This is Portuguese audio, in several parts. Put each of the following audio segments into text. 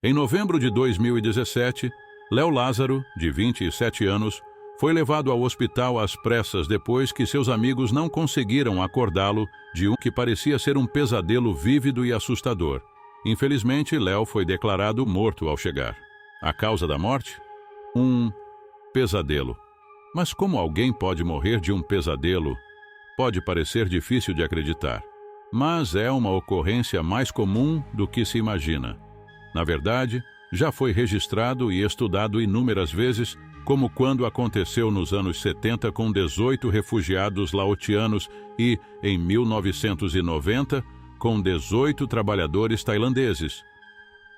Em novembro de 2017, Léo Lázaro, de 27 anos, foi levado ao hospital às pressas depois que seus amigos não conseguiram acordá-lo de um que parecia ser um pesadelo vívido e assustador. Infelizmente, Léo foi declarado morto ao chegar. A causa da morte? Um pesadelo. Mas como alguém pode morrer de um pesadelo? Pode parecer difícil de acreditar, mas é uma ocorrência mais comum do que se imagina. Na verdade, já foi registrado e estudado inúmeras vezes, como quando aconteceu nos anos 70 com 18 refugiados laotianos e, em 1990, com 18 trabalhadores tailandeses.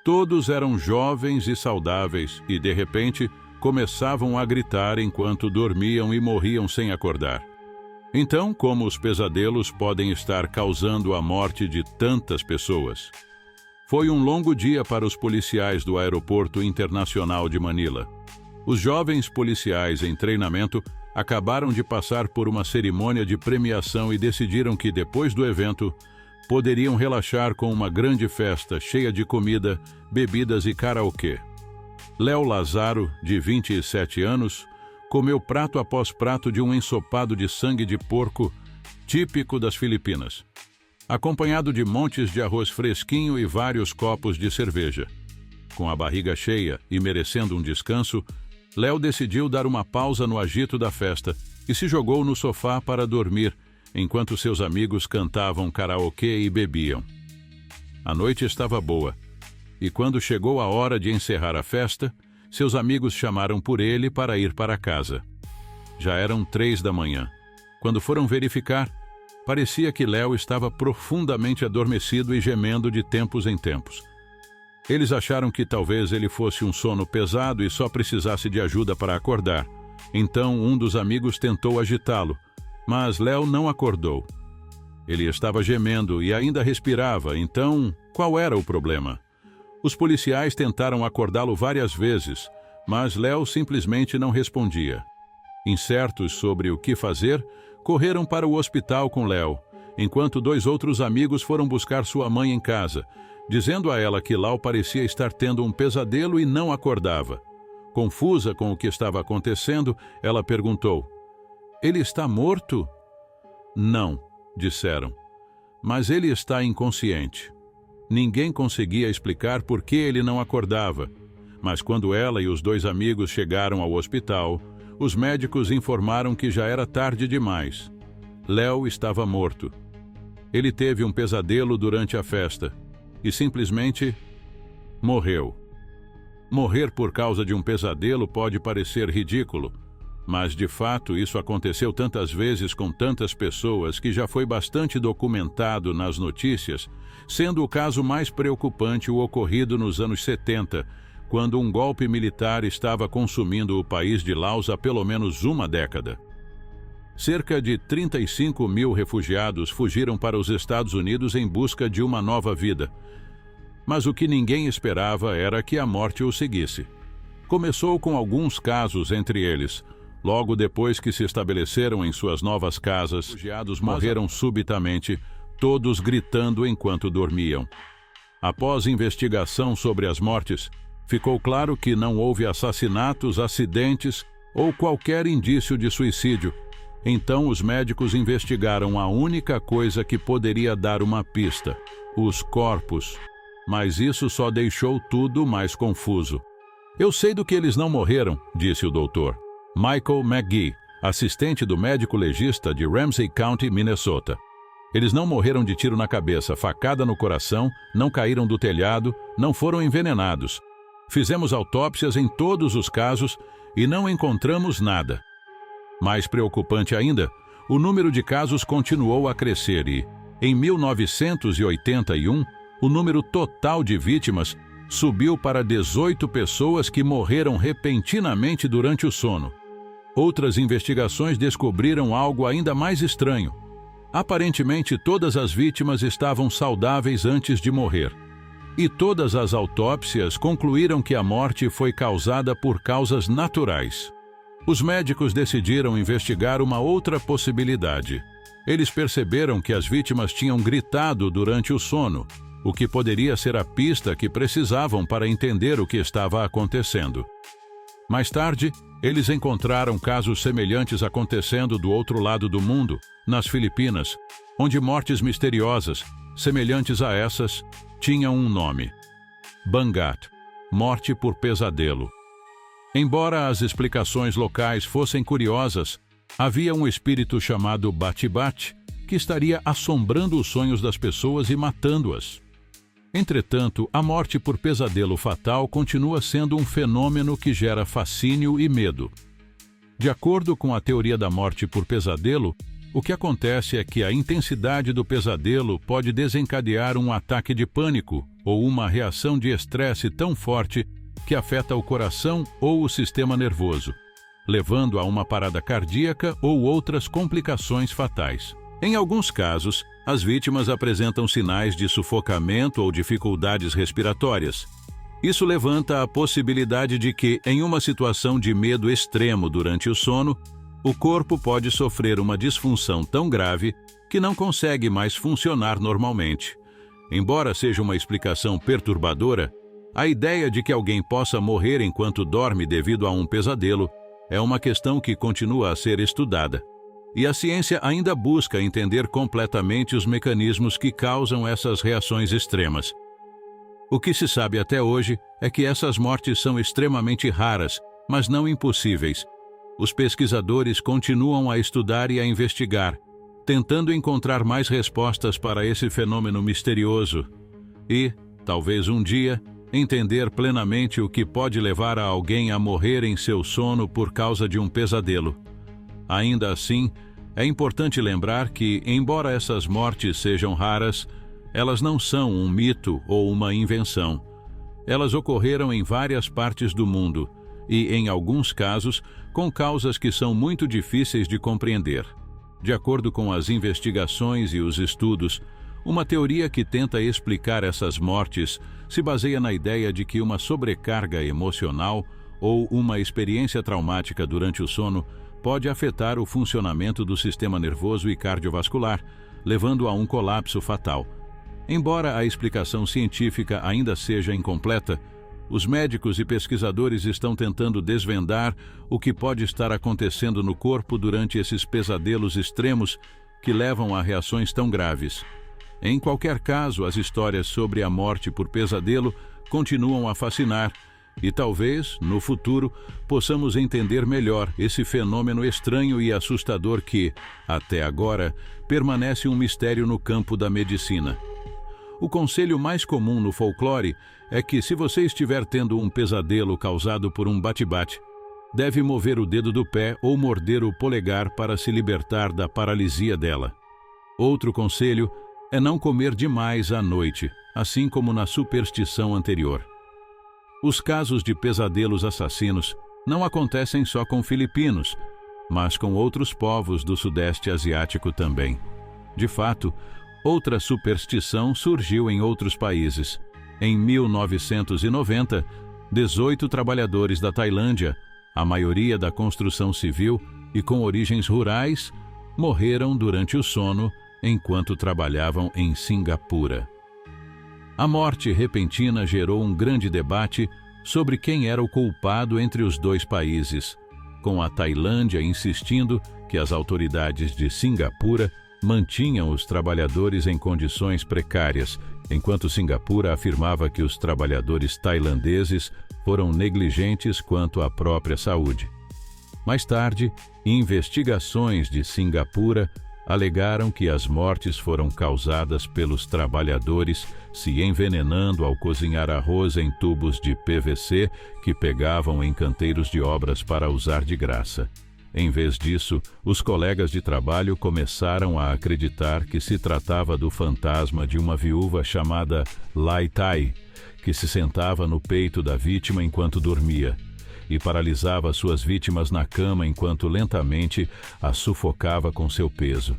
Todos eram jovens e saudáveis e, de repente, começavam a gritar enquanto dormiam e morriam sem acordar. Então, como os pesadelos podem estar causando a morte de tantas pessoas? Foi um longo dia para os policiais do Aeroporto Internacional de Manila. Os jovens policiais em treinamento acabaram de passar por uma cerimônia de premiação e decidiram que, depois do evento, poderiam relaxar com uma grande festa cheia de comida, bebidas e karaokê. Léo Lázaro, de 27 anos, comeu prato após prato de um ensopado de sangue de porco típico das Filipinas, acompanhado de montes de arroz fresquinho e vários copos de cerveja. Com a barriga cheia e merecendo um descanso, Léo decidiu dar uma pausa no agito da festa e se jogou no sofá para dormir, enquanto seus amigos cantavam karaokê e bebiam. A noite estava boa, e quando chegou a hora de encerrar a festa, seus amigos chamaram por ele para ir para casa. Já eram 3 da manhã. Quando foram verificar, parecia que Léo estava profundamente adormecido e gemendo de tempos em tempos. Eles acharam que talvez ele fosse um sono pesado e só precisasse de ajuda para acordar. Então, um dos amigos tentou agitá-lo, mas Léo não acordou. Ele estava gemendo e ainda respirava, então qual era o problema? Os policiais tentaram acordá-lo várias vezes, mas Léo simplesmente não respondia. Incertos sobre o que fazer, correram para o hospital com Léo, enquanto 2 outros amigos foram buscar sua mãe em casa, dizendo a ela que Léo parecia estar tendo um pesadelo e não acordava. Confusa com o que estava acontecendo, ela perguntou: "Ele está morto?" "Não", disseram, "mas ele está inconsciente." Ninguém conseguia explicar por que ele não acordava, mas quando ela e os 2 amigos chegaram ao hospital, os médicos informaram que já era tarde demais. Léo estava morto. Ele teve um pesadelo durante a festa e simplesmente morreu. Morrer por causa de um pesadelo pode parecer ridículo, mas de fato isso aconteceu tantas vezes com tantas pessoas que já foi bastante documentado nas notícias, sendo o caso mais preocupante o ocorrido nos anos 70, quando um golpe militar estava consumindo o país de Laos há pelo menos uma década. Cerca de 35 mil refugiados fugiram para os Estados Unidos em busca de uma nova vida. Mas o que ninguém esperava era que a morte o seguisse. Começou com alguns casos entre eles. Logo depois que se estabeleceram em suas novas casas, refugiados morreram subitamente, todos gritando enquanto dormiam. Após investigação sobre as mortes, ficou claro que não houve assassinatos, acidentes ou qualquer indício de suicídio. Então os médicos investigaram a única coisa que poderia dar uma pista: os corpos. Mas isso só deixou tudo mais confuso. "Eu sei do que eles não morreram", disse o doutor Michael McGee, assistente do médico legista de Ramsey County, Minnesota. "Eles não morreram de tiro na cabeça, facada no coração, não caíram do telhado, não foram envenenados. Fizemos autópsias em todos os casos e não encontramos nada." Mais preocupante ainda, o número de casos continuou a crescer e, em 1981, o número total de vítimas subiu para 18 pessoas que morreram repentinamente durante o sono. Outras investigações descobriram algo ainda mais estranho. Aparentemente, todas as vítimas estavam saudáveis antes de morrer. E todas as autópsias concluíram que a morte foi causada por causas naturais. Os médicos decidiram investigar uma outra possibilidade. Eles perceberam que as vítimas tinham gritado durante o sono, o que poderia ser a pista que precisavam para entender o que estava acontecendo. Mais tarde, eles encontraram casos semelhantes acontecendo do outro lado do mundo, nas Filipinas, onde mortes misteriosas, semelhantes a essas, tinham um nome: Bangat, morte por pesadelo. Embora as explicações locais fossem curiosas, havia um espírito chamado Bati-Bati que estaria assombrando os sonhos das pessoas e matando-as. Entretanto, a morte por pesadelo fatal continua sendo um fenômeno que gera fascínio e medo. De acordo com a teoria da morte por pesadelo, o que acontece é que a intensidade do pesadelo pode desencadear um ataque de pânico ou uma reação de estresse tão forte que afeta o coração ou o sistema nervoso, levando a uma parada cardíaca ou outras complicações fatais. Em alguns casos, as vítimas apresentam sinais de sufocamento ou dificuldades respiratórias. Isso levanta a possibilidade de que, em uma situação de medo extremo durante o sono, o corpo pode sofrer uma disfunção tão grave que não consegue mais funcionar normalmente. Embora seja uma explicação perturbadora, a ideia de que alguém possa morrer enquanto dorme devido a um pesadelo é uma questão que continua a ser estudada. E a ciência ainda busca entender completamente os mecanismos que causam essas reações extremas. O que se sabe até hoje é que essas mortes são extremamente raras, mas não impossíveis. Os pesquisadores continuam a estudar e a investigar, tentando encontrar mais respostas para esse fenômeno misterioso e, talvez um dia, entender plenamente o que pode levar a alguém a morrer em seu sono por causa de um pesadelo. Ainda assim, é importante lembrar que, embora essas mortes sejam raras, elas não são um mito ou uma invenção. Elas ocorreram em várias partes do mundo e, em alguns casos, com causas que são muito difíceis de compreender. De acordo com as investigações e os estudos, uma teoria que tenta explicar essas mortes se baseia na ideia de que uma sobrecarga emocional ou uma experiência traumática durante o sono pode afetar o funcionamento do sistema nervoso e cardiovascular, levando a um colapso fatal. Embora a explicação científica ainda seja incompleta, os médicos e pesquisadores estão tentando desvendar o que pode estar acontecendo no corpo durante esses pesadelos extremos que levam a reações tão graves. Em qualquer caso, as histórias sobre a morte por pesadelo continuam a fascinar e talvez, no futuro, possamos entender melhor esse fenômeno estranho e assustador que, até agora, permanece um mistério no campo da medicina. O conselho mais comum no folclore é que, se você estiver tendo um pesadelo causado por um bate-bate, deve mover o dedo do pé ou morder o polegar para se libertar da paralisia dela. Outro conselho é não comer demais à noite, assim como na superstição anterior. Os casos de pesadelos assassinos não acontecem só com filipinos, mas com outros povos do Sudeste Asiático também. De fato, outra superstição surgiu em outros países. Em 1990, 18 trabalhadores da Tailândia, a maioria da construção civil e com origens rurais, morreram durante o sono enquanto trabalhavam em Singapura. A morte repentina gerou um grande debate sobre quem era o culpado entre os dois países, com a Tailândia insistindo que as autoridades de Singapura mantinham os trabalhadores em condições precárias, enquanto Singapura afirmava que os trabalhadores tailandeses foram negligentes quanto à própria saúde. Mais tarde, investigações de Singapura alegaram que as mortes foram causadas pelos trabalhadores se envenenando ao cozinhar arroz em tubos de PVC que pegavam em canteiros de obras para usar de graça. Em vez disso, os colegas de trabalho começaram a acreditar que se tratava do fantasma de uma viúva chamada Lai Tai, que se sentava no peito da vítima enquanto dormia e paralisava suas vítimas na cama enquanto lentamente as sufocava com seu peso.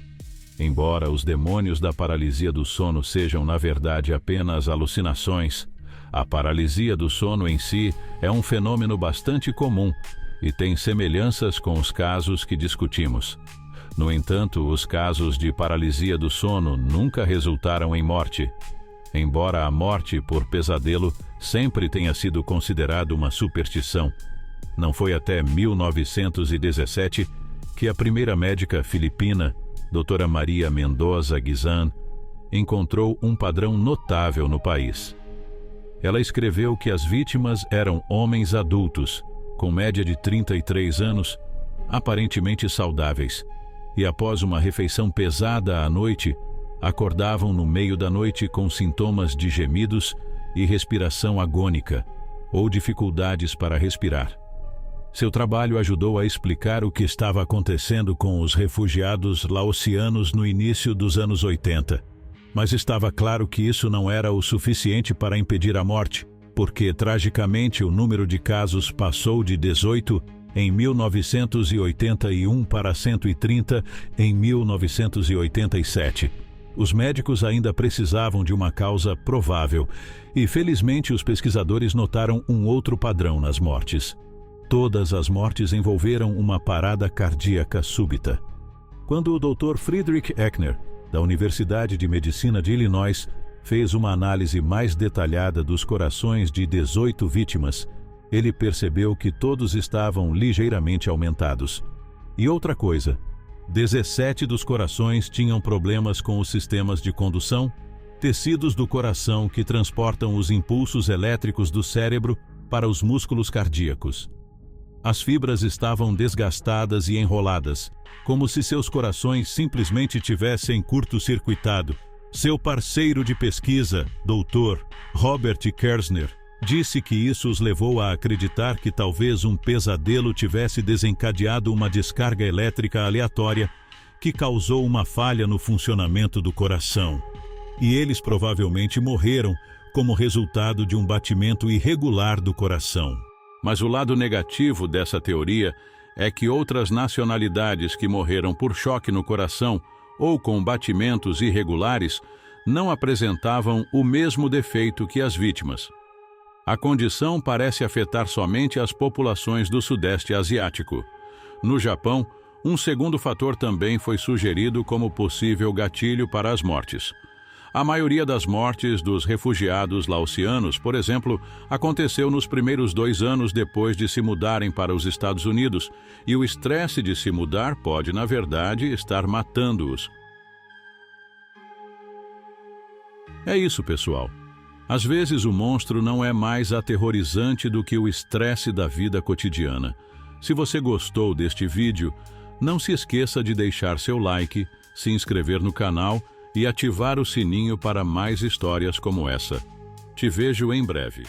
Embora os demônios da paralisia do sono sejam, na verdade, apenas alucinações, a paralisia do sono em si é um fenômeno bastante comum e tem semelhanças com os casos que discutimos. No entanto, os casos de paralisia do sono nunca resultaram em morte. Embora a morte por pesadelo sempre tenha sido considerada uma superstição, não foi até 1917 que a primeira médica filipina, Dra. Maria Mendoza Guizan, encontrou um padrão notável no país. Ela escreveu que as vítimas eram homens adultos, com média de 33 anos, aparentemente saudáveis, e após uma refeição pesada à noite, acordavam no meio da noite com sintomas de gemidos e respiração agônica, ou dificuldades para respirar. Seu trabalho ajudou a explicar o que estava acontecendo com os refugiados laosianos no início dos anos 80. Mas estava claro que isso não era o suficiente para impedir a morte, porque, tragicamente, o número de casos passou de 18 em 1981 para 130 em 1987. Os médicos ainda precisavam de uma causa provável, e felizmente os pesquisadores notaram um outro padrão nas mortes. Todas as mortes envolveram uma parada cardíaca súbita. Quando o Dr. Friedrich Eckner, da Universidade de Medicina de Illinois, fez uma análise mais detalhada dos corações de 18 vítimas, ele percebeu que todos estavam ligeiramente aumentados. E outra coisa, 17 dos corações tinham problemas com os sistemas de condução, tecidos do coração que transportam os impulsos elétricos do cérebro para os músculos cardíacos. As fibras estavam desgastadas e enroladas, como se seus corações simplesmente tivessem curto-circuitado. Seu parceiro de pesquisa, Dr. Robert Kersner, disse que isso os levou a acreditar que talvez um pesadelo tivesse desencadeado uma descarga elétrica aleatória que causou uma falha no funcionamento do coração. E eles provavelmente morreram como resultado de um batimento irregular do coração. Mas o lado negativo dessa teoria é que outras nacionalidades que morreram por choque no coração ou com batimentos irregulares não apresentavam o mesmo defeito que as vítimas. A condição parece afetar somente as populações do Sudeste Asiático. No Japão, um segundo fator também foi sugerido como possível gatilho para as mortes. A maioria das mortes dos refugiados laosianos, por exemplo, aconteceu nos primeiros 2 anos depois de se mudarem para os Estados Unidos, e o estresse de se mudar pode, na verdade, estar matando-os. É isso, pessoal. Às vezes o monstro não é mais aterrorizante do que o estresse da vida cotidiana. Se você gostou deste vídeo, não se esqueça de deixar seu like, se inscrever no canal e ativar o sininho para mais histórias como essa. Te vejo em breve.